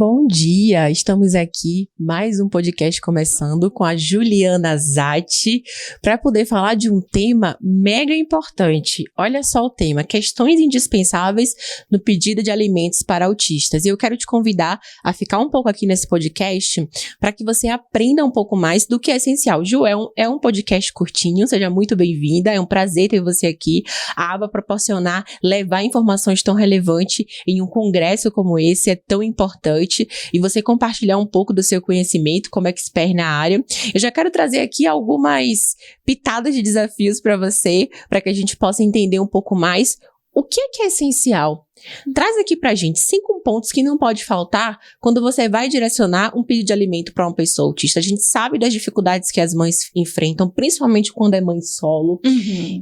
Bom dia, estamos aqui, mais um podcast começando com a Juliana Zatti, para poder falar de um tema mega importante. Olha só o tema, questões indispensáveis no pedido de alimentos para autistas. E eu quero te convidar a ficar um pouco aqui nesse podcast para que você aprenda um pouco mais do que é essencial. Ju, é um podcast curtinho, seja muito bem-vinda, é um prazer ter você aqui. A aba proporcionar, levar informações tão relevantes em um congresso como esse é tão importante. E você compartilhar um pouco do seu conhecimento como expert na área. Eu já quero trazer aqui algumas pitadas de desafios para você, para que a gente possa entender um pouco mais o que é essencial. Traz aqui pra gente 5 pontos que não pode faltar quando você vai direcionar um pedido de alimento para uma pessoa autista. A gente sabe das dificuldades que as mães enfrentam, principalmente quando é mãe solo.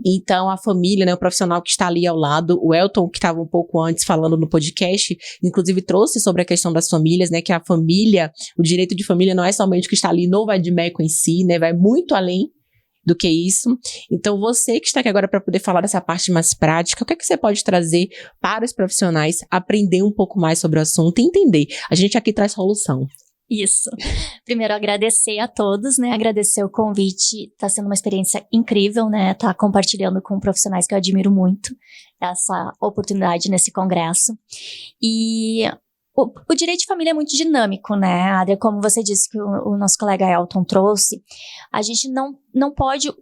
Então, a família, né, o profissional que está ali ao lado, o Elton, que estava um pouco antes falando no podcast, inclusive trouxe sobre a questão das famílias, né, que a família, o direito de família não é somente o que está ali no Vadimeco em si, né, vai muito além do que isso. Então, você que está aqui agora para poder falar dessa parte mais prática, o que é que você pode trazer para os profissionais aprender um pouco mais sobre o assunto e entender? A gente aqui traz solução. Isso. Primeiro, agradecer a todos, né? Agradecer o convite. Tá sendo uma experiência incrível, né? Tá compartilhando com profissionais que eu admiro muito essa oportunidade nesse congresso. E o direito de família é muito dinâmico, né, Adria? Como você disse que o nosso colega Elton trouxe, a gente não pode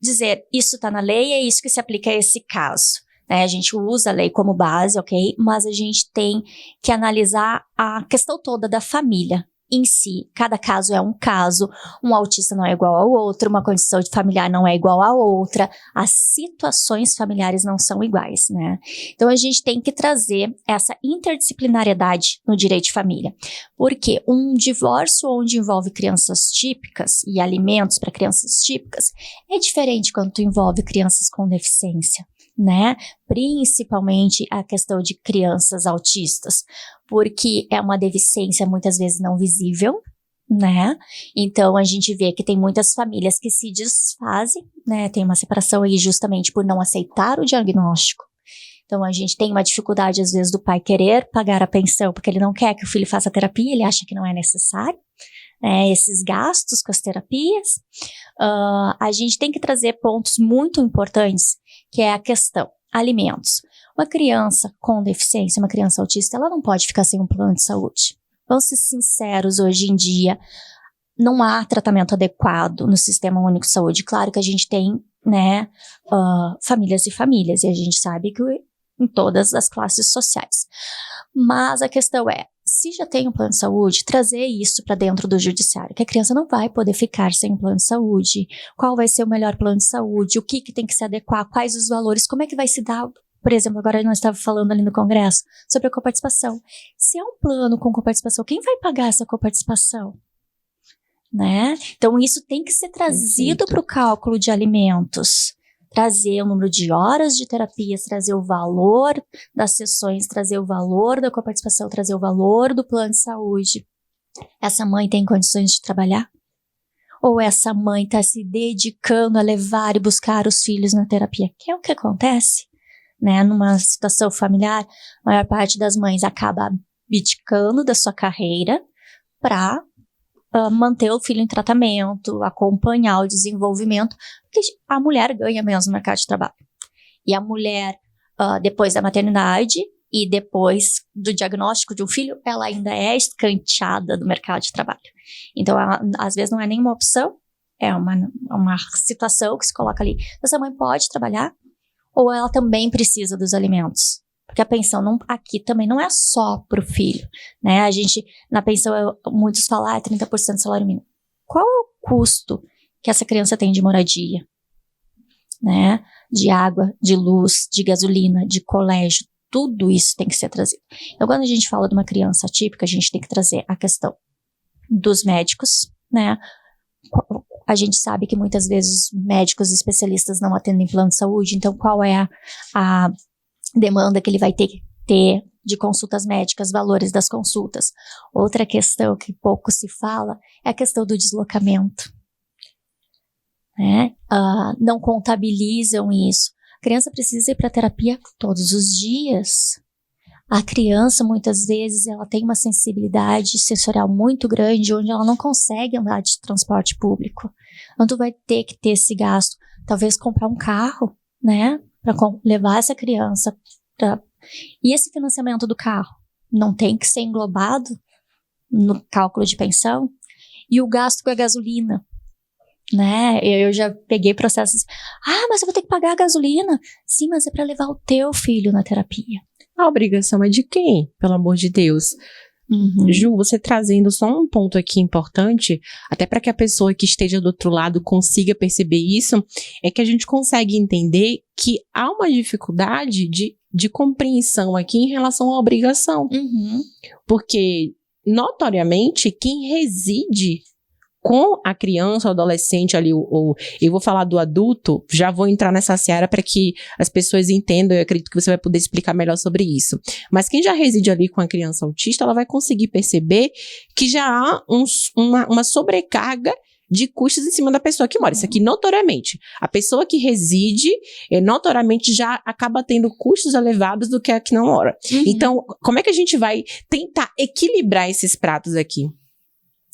dizer isso está na lei, é isso que se aplica a esse caso. Né? A gente usa a lei como base, ok? Mas a gente tem que analisar a questão toda da família em si. Cada caso é um caso, um autista não é igual ao outro, uma condição de familiar não é igual à outra, as situações familiares não são iguais, né? Então a gente tem que trazer essa interdisciplinariedade no direito de família, porque um divórcio onde envolve crianças típicas e alimentos para crianças típicas é diferente quando envolve crianças com deficiência, né? Principalmente a questão de crianças autistas, porque é uma deficiência muitas vezes não visível, né? Então a gente vê que tem muitas famílias que se desfazem, né? Tem uma separação aí justamente por não aceitar o diagnóstico. Então a gente tem uma dificuldade às vezes do pai querer pagar a pensão porque ele não quer que o filho faça terapia, ele acha que não é necessário. Esses gastos com as terapias, a gente tem que trazer pontos muito importantes, que é a questão alimentos. Uma criança com deficiência, uma criança autista, ela não pode ficar sem um plano de saúde. Vamos ser sinceros, hoje em dia não há tratamento adequado no Sistema Único de Saúde. Claro que a gente tem, né, famílias e famílias, e a gente sabe que em todas as classes sociais. Mas a questão é, se já tem um plano de saúde, trazer isso para dentro do judiciário, que a criança não vai poder ficar sem um plano de saúde, qual vai ser o melhor plano de saúde, o que tem que se adequar, quais os valores, como é que vai se dar, por exemplo, agora nós estávamos falando ali no congresso, sobre a coparticipação. Se é um plano com coparticipação, quem vai pagar essa coparticipação? Né? Então isso tem que ser trazido para o cálculo de alimentos. Trazer o número de horas de terapias, trazer o valor das sessões, trazer o valor da coparticipação, trazer o valor do plano de saúde. Essa mãe tem condições de trabalhar? Ou essa mãe está se dedicando a levar e buscar os filhos na terapia? Que é o que acontece, né? Numa situação familiar, a maior parte das mães acaba abdicando da sua carreira para manter o filho em tratamento, acompanhar o desenvolvimento, porque a mulher ganha menos no mercado de trabalho. E a mulher, depois da maternidade e depois do diagnóstico de um filho, ela ainda é escanteada do mercado de trabalho. Então, às vezes não é nenhuma opção, é uma situação que se coloca ali. Essa mãe pode trabalhar ou ela também precisa dos alimentos? Porque a pensão aqui também não é só para o filho, né? A gente, na pensão, muitos falam, 30% do salário mínimo. Qual é o custo que essa criança tem de moradia? Né? De água, de luz, de gasolina, de colégio, tudo isso tem que ser trazido. Então, quando a gente fala de uma criança atípica, a gente tem que trazer a questão dos médicos, né? A gente sabe que muitas vezes médicos e especialistas não atendem plano de saúde, então qual é a demanda que ele vai ter que ter de consultas médicas, valores das consultas. Outra questão que pouco se fala é a questão do deslocamento. Né? Não contabilizam isso. A criança precisa ir para a terapia todos os dias. A criança, muitas vezes, ela tem uma sensibilidade sensorial muito grande, onde ela não consegue andar de transporte público. Então, tu vai ter que ter esse gasto. Talvez comprar um carro, né? Para levar essa criança. E esse financiamento do carro não tem que ser englobado no cálculo de pensão? E o gasto com a gasolina, né? Eu já peguei processos. Mas eu vou ter que pagar a gasolina. Sim, mas é para levar o teu filho na terapia. A obrigação é de quem, pelo amor de Deus? Ju, você trazendo só um ponto aqui importante, até para que a pessoa que esteja do outro lado consiga perceber isso, é que a gente consegue entender que há uma dificuldade de compreensão aqui em relação à obrigação. Porque, notoriamente, quem reside com a criança ou adolescente ali, ou eu vou falar do adulto, já vou entrar nessa seara para que as pessoas entendam, eu acredito que você vai poder explicar melhor sobre isso. Mas quem já reside ali com a criança autista, ela vai conseguir perceber que já há uma sobrecarga de custos em cima da pessoa que mora. Isso aqui, notoriamente. A pessoa que reside, notoriamente, já acaba tendo custos elevados do que a que não mora. Então, como é que a gente vai tentar equilibrar esses pratos aqui?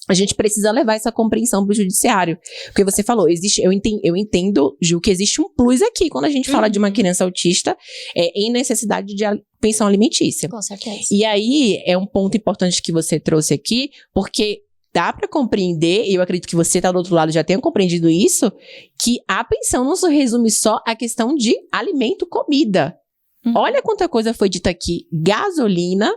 A gente precisa levar essa compreensão para o judiciário. Porque você falou, eu entendo, Ju, que existe um plus aqui quando a gente fala de uma criança autista em necessidade de pensão alimentícia. Com certeza. E aí, é um ponto importante que você trouxe aqui, porque dá para compreender, e eu acredito que você tá do outro lado já tenha compreendido isso, que a pensão não se resume só à questão de alimento, comida. Olha quanta coisa foi dita aqui. Gasolina.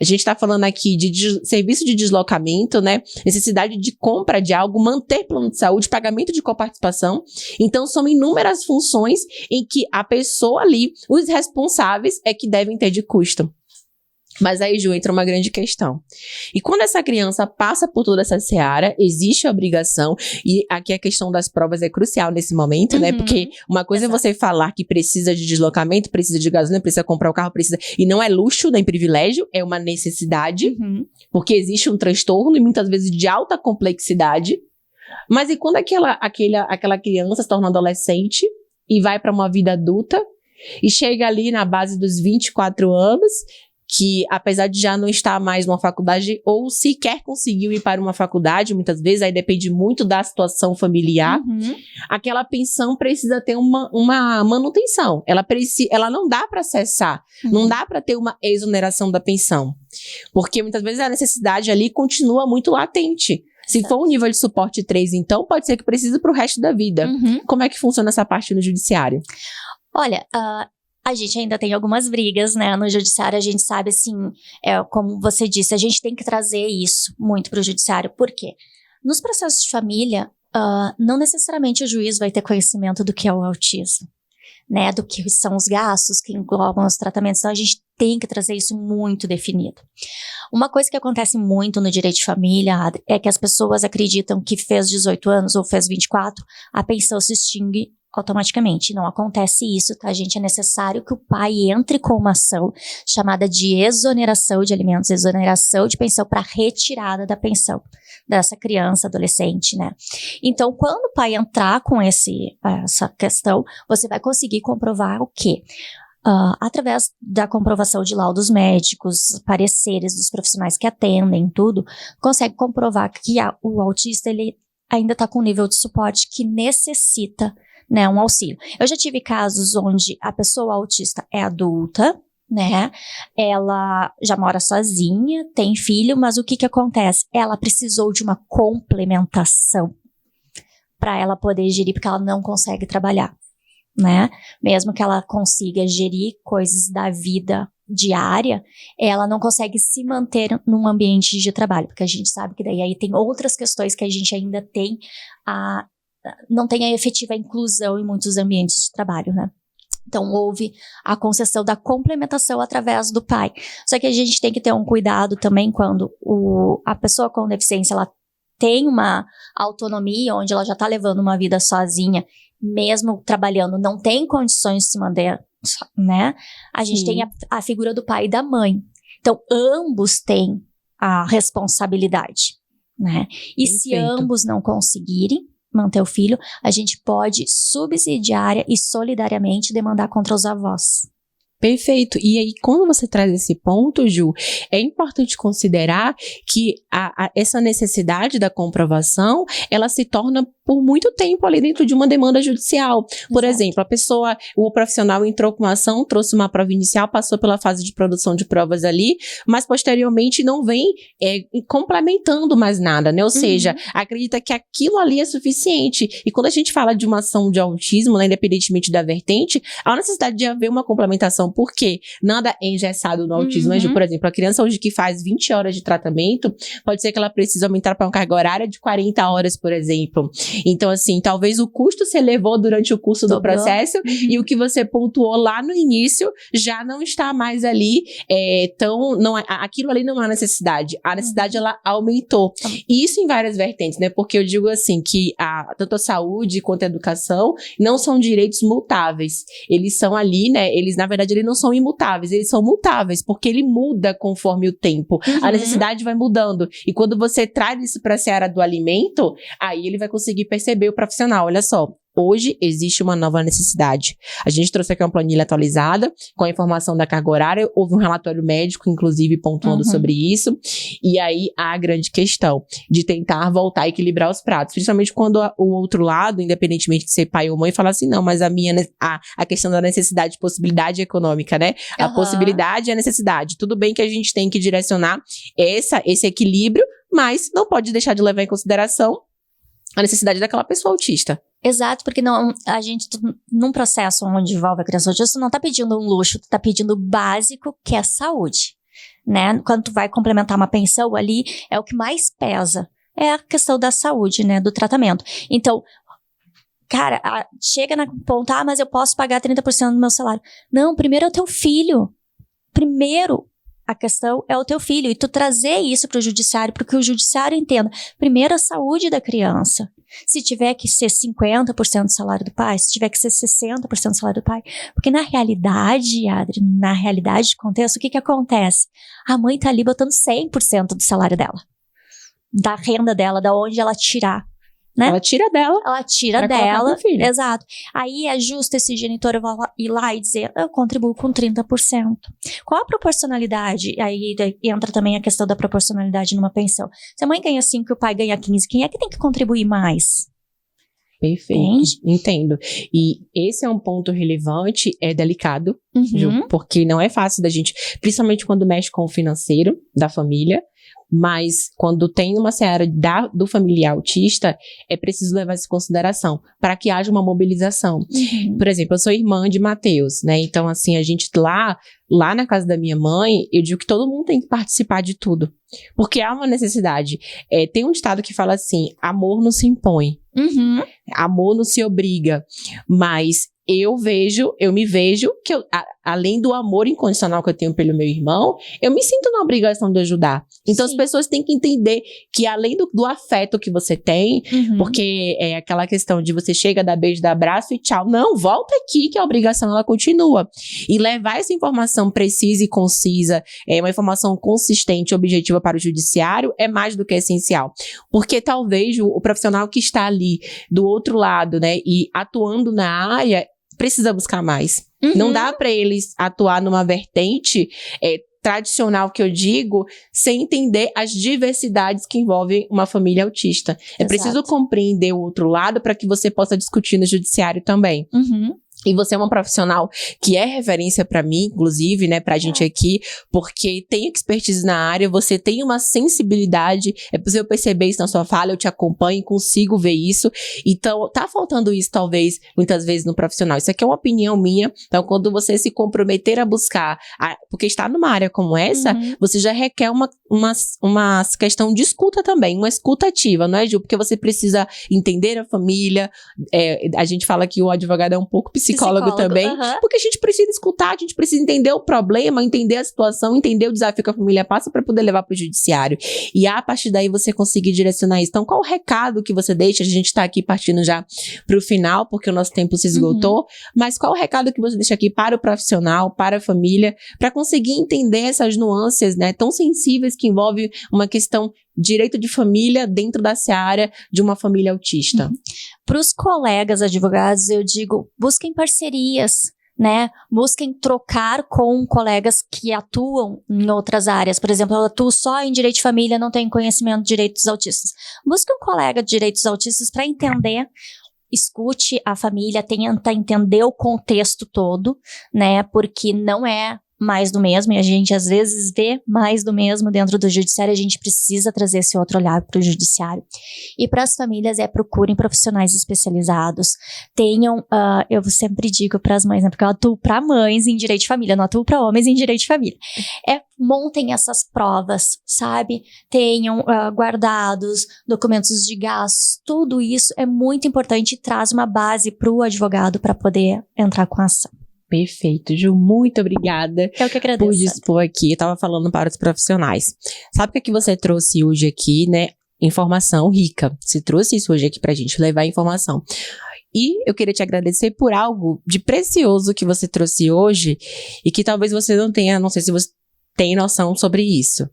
A gente está falando aqui de serviço de deslocamento, né? Necessidade de compra de algo, manter plano de saúde, pagamento de coparticipação. Então, são inúmeras funções em que a pessoa ali, os responsáveis, é que devem ter de custo. Mas aí, Ju, entra uma grande questão. E quando essa criança passa por toda essa seara, existe a obrigação, e aqui a questão das provas é crucial nesse momento, né? Porque uma coisa é você falar que precisa de deslocamento, precisa de gasolina, precisa comprar o carro, precisa... E não é luxo nem privilégio, é uma necessidade, porque existe um transtorno, e muitas vezes de alta complexidade. Mas e quando aquela criança se torna adolescente e vai para uma vida adulta, e chega ali na base dos 24 anos... que apesar de já não estar mais numa faculdade ou sequer conseguiu ir para uma faculdade, muitas vezes, aí depende muito da situação familiar, aquela pensão precisa ter uma manutenção. Ela não dá para cessar, não dá para ter uma exoneração da pensão. Porque muitas vezes a necessidade ali continua muito latente. Se for um nível de suporte 3, então, pode ser que precise para o resto da vida. Como é que funciona essa parte no judiciário? Olha, a gente ainda tem algumas brigas, né, no judiciário. A gente sabe, assim, como você disse, a gente tem que trazer isso muito para o judiciário. Por quê? Nos processos de família, não necessariamente o juiz vai ter conhecimento do que é o autismo, né, do que são os gastos que englobam os tratamentos. Então, a gente tem que trazer isso muito definido. Uma coisa que acontece muito no direito de família, Adri, é que as pessoas acreditam que fez 18 anos ou fez 24, a pensão se extingue automaticamente. Não acontece isso, tá, gente? É necessário que o pai entre com uma ação chamada de exoneração de alimentos, exoneração de pensão para retirada da pensão dessa criança, adolescente, né? Então, quando o pai entrar com essa questão, você vai conseguir comprovar o quê? Através da comprovação de laudos médicos, pareceres dos profissionais que atendem, tudo, consegue comprovar que o autista, ele ainda está com um nível de suporte que necessita, né, um auxílio. Eu já tive casos onde a pessoa autista é adulta, né, ela já mora sozinha, tem filho, mas o que acontece? Ela precisou de uma complementação para ela poder gerir, porque ela não consegue trabalhar, né, mesmo que ela consiga gerir coisas da vida diária, ela não consegue se manter num ambiente de trabalho, porque a gente sabe que daí aí tem outras questões que a gente ainda tem não tem a efetiva inclusão em muitos ambientes de trabalho, né? Então, houve a concessão da complementação através do pai. Só que a gente tem que ter um cuidado também quando a pessoa com deficiência, ela tem uma autonomia, onde ela já está levando uma vida sozinha, mesmo trabalhando, não tem condições de se manter, né? A gente tem a figura do pai e da mãe. Então, ambos têm a responsabilidade, né? E se ambos não conseguirem manter o filho, a gente pode subsidiária e solidariamente demandar contra os avós. Perfeito. E aí, quando você traz esse ponto, Ju, é importante considerar que essa necessidade da comprovação, ela se torna por muito tempo ali dentro de uma demanda judicial. Por exemplo, o profissional entrou com uma ação, trouxe uma prova inicial, passou pela fase de produção de provas ali, mas posteriormente não vem complementando mais nada, né? Ou seja, acredita que aquilo ali é suficiente. E quando a gente fala de uma ação de autismo, né, independentemente da vertente, há necessidade de haver uma complementação. Por quê? Nada é engessado no autismo. Né, Ju? Por exemplo, a criança hoje que faz 20 horas de tratamento, pode ser que ela precise aumentar para uma carga horária de 40 horas, por exemplo. Então, assim, talvez o custo se elevou durante o curso do processo e o que você pontuou lá no início já não está mais ali aquilo ali não é necessidade. A necessidade, ela aumentou. E isso em várias vertentes, né? Porque eu digo assim, que tanto a saúde quanto a educação não são direitos mutáveis. Eles são ali, né? Na verdade, eles não são imutáveis, eles são mutáveis, porque ele muda conforme o tempo. A necessidade vai mudando. E quando você traz isso para a seara do alimento, aí ele vai conseguir perceber o profissional. Olha só, hoje existe uma nova necessidade. A gente trouxe aqui uma planilha atualizada com a informação da carga horária. Houve um relatório médico, inclusive, pontuando sobre isso. E aí, há a grande questão de tentar voltar a equilibrar os pratos. Principalmente quando o outro lado, independentemente de ser pai ou mãe, fala assim, não, mas a questão da necessidade e possibilidade econômica, né? A possibilidade e a necessidade. Tudo bem que a gente tem que direcionar esse equilíbrio, mas não pode deixar de levar em consideração a necessidade daquela pessoa autista. Exato, porque a gente, num processo onde envolve a criança autista, não tá pedindo um luxo, tu tá pedindo o básico, que é a saúde, né? Quando tu vai complementar uma pensão ali, é o que mais pesa, é a questão da saúde, né? Do tratamento. Então, cara, chega na ponta, mas eu posso pagar 30% do meu salário. Não, primeiro é o teu filho. Primeiro, a questão é o teu filho. E tu trazer isso para o judiciário, para que o judiciário entenda. Primeiro, a saúde da criança. Se tiver que ser 50% do salário do pai, se tiver que ser 60% do salário do pai. Porque na realidade, Adri, na realidade de contexto, o que acontece? A mãe tá ali botando 100% do salário dela. Da renda dela, da onde ela tirar. Né? Ela tira dela. Ela tira dela. Exato. Aí é justo esse genitor ir lá e dizer, eu contribuo com 30%. Qual a proporcionalidade? Aí entra também a questão da proporcionalidade numa pensão. Se a mãe ganha 5 e o pai ganha 15, quem é que tem que contribuir mais? Perfeito. Entendo. E esse é um ponto relevante, é delicado, Ju, porque não é fácil da gente, principalmente quando mexe com o financeiro da família, mas quando tem uma seara do familiar autista, é preciso levar isso em consideração, para que haja uma mobilização. Por exemplo, eu sou irmã de Matheus, né? Então, assim, a gente lá na casa da minha mãe, eu digo que todo mundo tem que participar de tudo, porque há uma necessidade. Tem um ditado que fala assim, amor não se impõe, amor não se obriga, mas eu me vejo que além do amor incondicional que eu tenho pelo meu irmão, eu me sinto na obrigação de ajudar. Então, as pessoas têm que entender que além do afeto que você tem, porque é aquela questão de você chega, dá beijo, dá abraço e tchau. Não, volta aqui que a obrigação ela continua. E levar essa informação precisa e concisa, uma informação consistente e objetiva para o judiciário é mais do que essencial. Porque talvez o profissional que está ali do outro lado, né, e atuando na área, precisa buscar mais. Não dá para eles atuar numa vertente tradicional, que eu digo, sem entender as diversidades que envolvem uma família autista. É preciso compreender o outro lado para que você possa discutir no judiciário também. E você é uma profissional que é referência para mim, inclusive, né, pra gente aqui, porque tem expertise na área, você tem uma sensibilidade, é possível perceber isso na sua fala, eu te acompanho, consigo ver isso. Então, tá faltando isso, talvez, muitas vezes no profissional. Isso aqui é uma opinião minha. Então, quando você se comprometer a buscar, porque estar numa área como essa, você já requer uma questão de escuta também, uma escuta ativa, não é, Ju? Porque você precisa entender a família, a gente fala que o advogado é um pouco psicólogo também, porque a gente precisa escutar, a gente precisa entender o problema, entender a situação, entender o desafio que a família passa para poder levar para o judiciário. E a partir daí você conseguir direcionar isso. Então, qual o recado que você deixa? A gente está aqui partindo já para o final, porque o nosso tempo se esgotou, mas qual o recado que você deixa aqui para o profissional, para a família, para conseguir entender essas nuances, né, tão sensíveis que envolvem uma questão direito de família dentro da seara de uma família autista? Para os colegas advogados, eu digo, busquem parcerias, né? Busquem trocar com colegas que atuam em outras áreas. Por exemplo, eu atuo só em direito de família, não tenho conhecimento de direitos autistas. Busque um colega de direitos autistas para entender, escute a família, tenta entender o contexto todo, né? Porque não é mais do mesmo, e a gente às vezes vê mais do mesmo dentro do judiciário, a gente precisa trazer esse outro olhar para o judiciário. E para as famílias procurem profissionais especializados, tenham, eu sempre digo para as mães, né, porque eu atuo para mães em direito de família, não atuo para homens em direito de família, montem essas provas, sabe? Tenham guardados, documentos de gastos, tudo isso é muito importante e traz uma base para o advogado para poder entrar com a ação. Perfeito, Ju, muito obrigada. Eu que agradeço. Por dispor aqui, eu tava falando para os profissionais. Sabe o que você trouxe hoje aqui, né? Informação rica. Você trouxe isso hoje aqui pra gente, levar informação. E eu queria te agradecer por algo de precioso que você trouxe hoje e que talvez você não tenha, não sei se você tem noção sobre isso.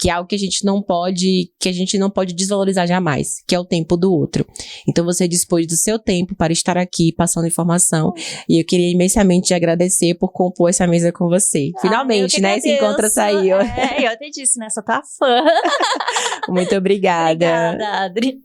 Que é algo que a gente não pode desvalorizar jamais, que é o tempo do outro. Então você dispôs do seu tempo para estar aqui passando informação, e eu queria imensamente te agradecer por compor essa mesa com você. Finalmente, né? Esse encontro saiu. Eu te disse, né? Sou tua fã. Muito obrigada. Obrigada, Adri.